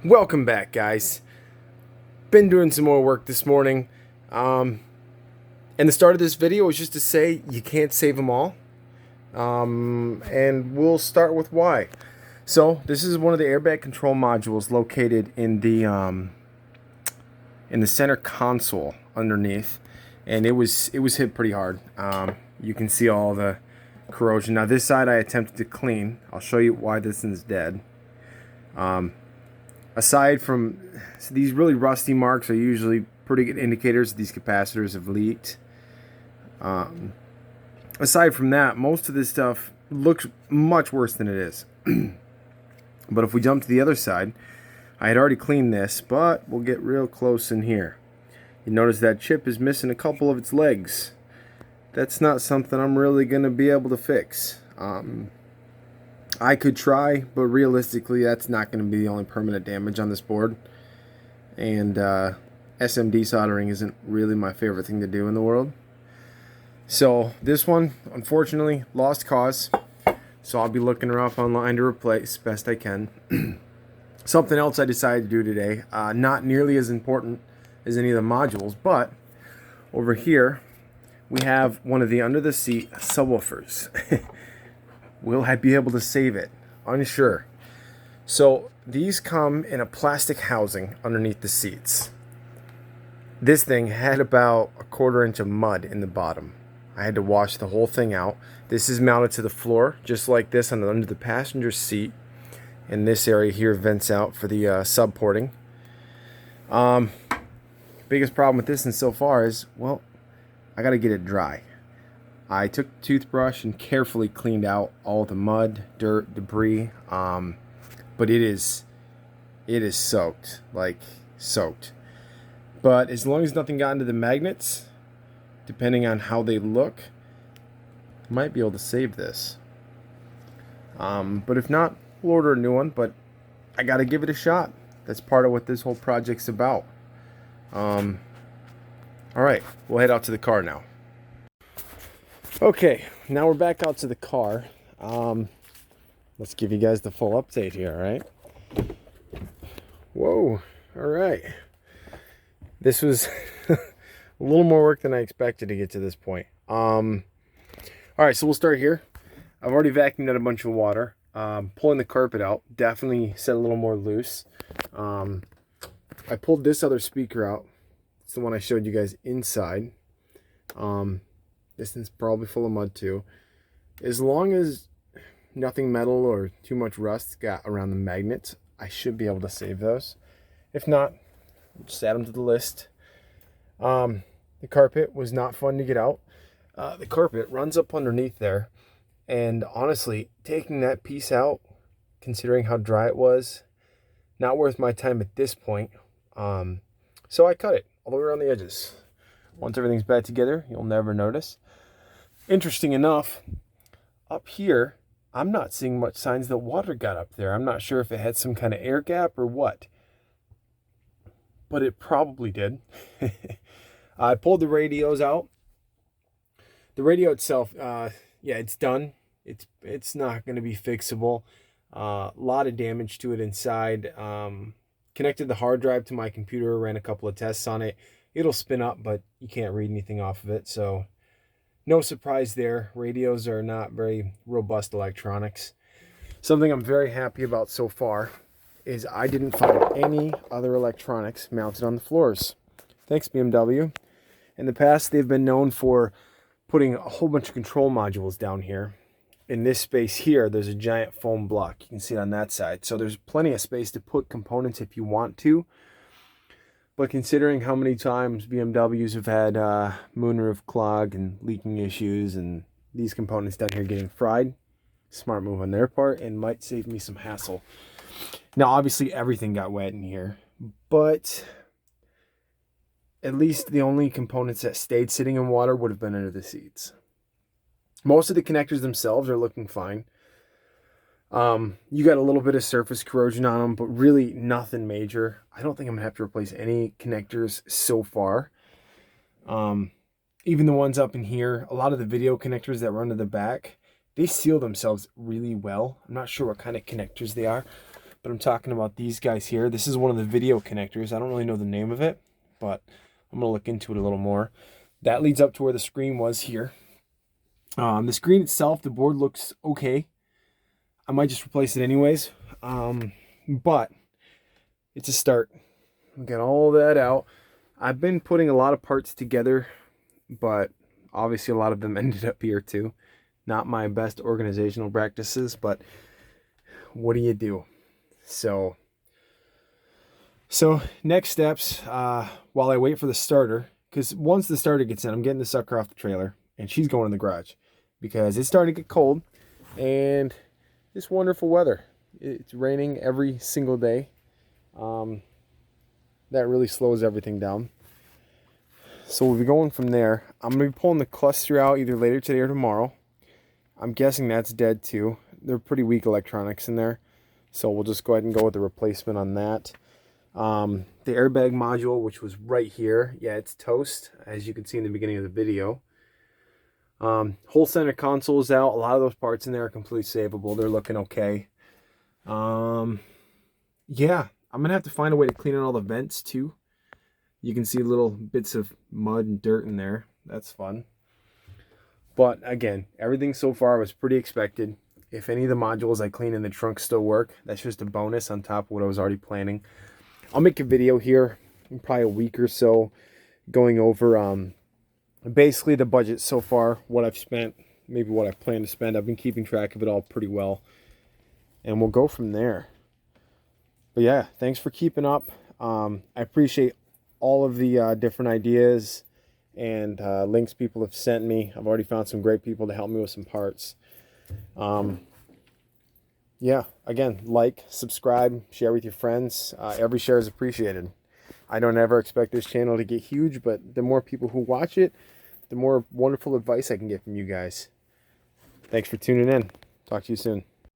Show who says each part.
Speaker 1: Welcome back, guys. Been doing some more work this morning. And the start of this video is just to say you can't save them all. And we'll start with why. So this is one of the airbag control modules located in the center console underneath, and it was hit pretty hard. You can see all the corrosion. Now this side I attempted to clean. I'll show you why this is dead. Aside from these really rusty marks are usually pretty good indicators that these capacitors have leaked. Aside from that, most of this stuff looks much worse than it is. But if we jump to the other side, I had already cleaned this, but we'll get real close in here. You notice that chip is missing a couple of its legs. That's not something I'm really going to be able to fix. I could try, but realistically that's not going to be the only permanent damage on this board. And SMD soldering isn't really my favorite thing to do in the world. So this one, unfortunately, lost cause. So I'll be looking her up online to replace best I can. Something else I decided to do today, not nearly as important as any of the modules, but over here we have one of the under the seat subwoofers. Will I be able to save it? Unsure. So these come in a plastic housing underneath the seats. This thing had about a 1/4 inch of mud in the bottom. I had to wash the whole thing out. This is mounted to the floor, just like this under the passenger seat. And this area here vents out for the sub porting. Biggest problem with this and so far is, well, I got to get it dry. I took a toothbrush and carefully cleaned out all the mud, dirt, debris, but it is soaked, like soaked. But as long as nothing got into the magnets, depending on how they look, I might be able to save this. But if not, we'll order a new one, but I got to give it a shot. That's part of what this whole project's about. All right, we'll head out to the car now. Okay, now we're back out to the car. Let's give you guys the full update here, all right? Whoa, all right. This was a little more work than I expected to get to this point. All right, so we'll start here. I've already vacuumed out a bunch of water. Pulling the carpet out, definitely set a little more loose. I pulled this other speaker out. It's the one I showed you guys inside. This thing's probably full of mud too. As long as nothing metal or too much rust got around the magnets, I should be able to save those. If not, we'll just add them to the list. The carpet was not fun to get out. The carpet runs up underneath there, and honestly, taking that piece out, considering how dry it was, not worth my time at this point. So I cut it all the way around the edges. Once everything's back together, you'll never notice. Interesting enough, up here, I'm not seeing much signs that water got up there. I'm not sure if it had some kind of air gap or what, but it probably did. I pulled the radios out. The radio itself, yeah, it's done. It's not going to be fixable. A lot of damage to it inside. Connected the hard drive to my computer, ran a couple of tests on it. It'll spin up, but you can't read anything off of it, so no surprise there. Radios are not very robust electronics. Something I'm very happy about so far is I didn't find any other electronics mounted on the floors. Thanks, BMW. In the past, they've been known for putting a whole bunch of control modules down here. In this space here, there's a giant foam block. You can see it on that side. So there's plenty of space to put components if you want to. But considering how many times BMWs have had moonroof clog and leaking issues and these components down here getting fried, smart move on their part and might save me some hassle. Now, obviously, everything got wet in here, but at least the only components that stayed sitting in water would have been under the seats. Most of the connectors themselves are looking fine. You got a little bit of surface corrosion on them, but really nothing major. I don't think I'm gonna have to replace any connectors so far. Even the ones up in here, a lot of the video connectors that run to the back, they seal themselves really well. I'm not sure what kind of connectors they are, but I'm talking about these guys here. This is one of the video connectors. I don't really know the name of it, but I'm going to look into it a little more. That leads up to where the screen was here. The screen itself, the board looks okay. I might just replace it anyways, but it's a start. Get all that out. I've been putting a lot of parts together, but obviously a lot of them ended up here too. Not my best organizational practices, but what do you do? So next steps, while I wait for the starter, because once the starter gets in, I'm getting the sucker off the trailer, and she's going in the garage because it's starting to get cold, and this wonderful weather. It's raining every single day. That really slows everything down. So we'll be going from there. I'm going to be pulling the cluster out either later today or tomorrow. I'm guessing that's dead too. They're pretty weak electronics in there. So we'll just go ahead and go with the replacement on that. The airbag module, which was right here, yeah, it's toast, as you can see in the beginning of the video. Whole center console is out. A lot of those parts in there are completely savable. They're looking okay. Yeah, I'm gonna have to find a way to clean out all the vents too. You can see little bits of mud and dirt in there. That's fun. But again, everything so far was pretty expected. If any of the modules I clean in the trunk still work, that's just a bonus on top of what I was already planning. I'll make a video here in probably a week or so going over basically the budget so far, what I've spent, maybe what I plan to spend. I've been keeping track of it all pretty well, and we'll go from there. But yeah, thanks for keeping up. I appreciate all of the different ideas and links people have sent me. I've already found some great people to help me with some parts. Yeah, again, like, subscribe, share with your friends. Every share is appreciated. I don't ever expect this channel to get huge, but the more people who watch it, the more wonderful advice I can get from you guys. Thanks for tuning in. Talk to you soon.